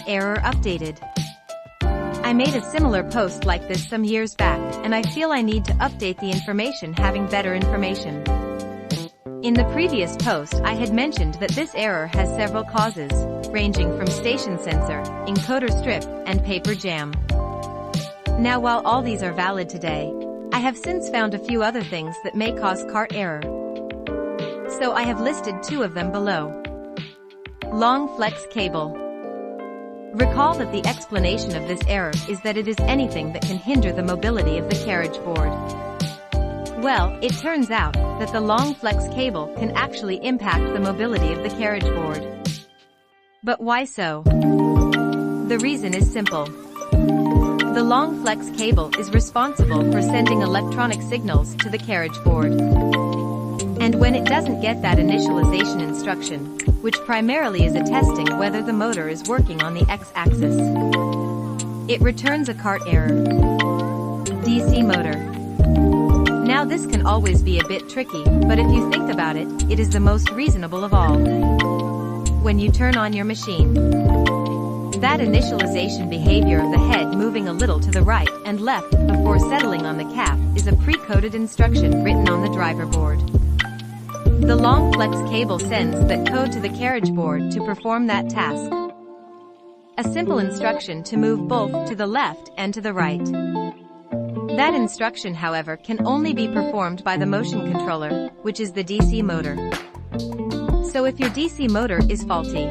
error updated. I made a similar post like this some years back, and I feel I need to update the information having better information. In the previous post I had mentioned that this error has several causes, ranging from station sensor, encoder strip, and paper jam. Now while all these are valid today, I have since found a few other things that may cause cart error. So I have listed 2 of them below. Long flex cable. Recall that the explanation of this error is that it is anything that can hinder the mobility of the carriage board. Well, it turns out that the long flex cable can actually impact the mobility of the carriage board. But why so? The reason is simple. The long flex cable is responsible for sending electronic signals to the carriage board. And when it doesn't get that initialization instruction, which primarily is attesting whether the motor is working on the x-axis, it returns a cart error. DC motor. Now this can always be a bit tricky, but if you think about it, it is the most reasonable of all. When you turn on your machine, that initialization behavior of the head moving a little to the right and left before settling on the cap is a pre-coded instruction written on the driver board. The long flex cable sends that code to the carriage board to perform that task. A simple instruction to move both to the left and to the right. That instruction, however, can only be performed by the motion controller, which is the DC motor. So if your DC motor is faulty,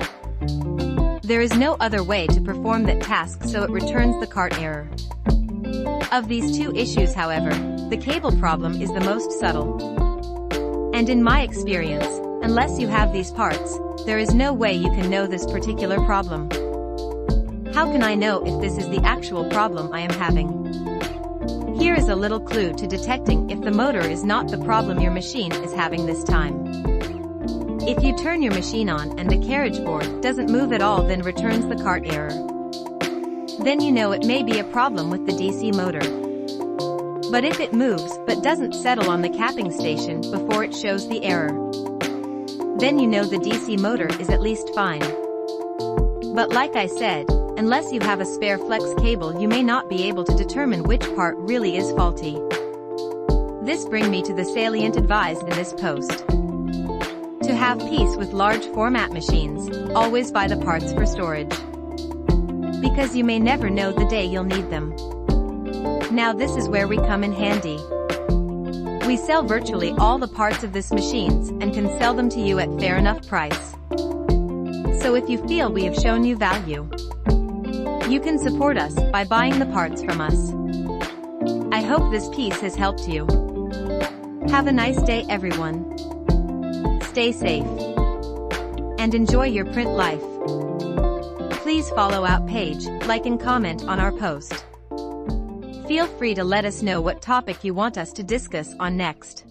there is no other way to perform that task, so it returns the cart error. Of these 2 issues, however, the cable problem is the most subtle. And in my experience, unless you have these parts, there is no way you can know this particular problem. How can I know if this is the actual problem I am having? Here is a little clue to detecting if the motor is not the problem your machine is having this time. If you turn your machine on and the carriage board doesn't move at all, then returns the cart error. Then you know it may be a problem with the DC motor. But if it moves but doesn't settle on the capping station before it shows the error, then you know the DC motor is at least fine. But like I said, unless you have a spare flex cable, you may not be able to determine which part really is faulty. This brings me to the salient advised in this post. To have peace with large format machines, always buy the parts for storage. Because you may never know the day you'll need them. Now this is where we come in handy. We sell virtually all the parts of this machines and can sell them to you at fair enough price. So if you feel we have shown you value, you can support us by buying the parts from us. I hope this piece has helped you. Have a nice day, everyone. Stay safe and enjoy your print life. Please follow our page, like and comment on our post. Feel free to let us know what topic you want us to discuss on next.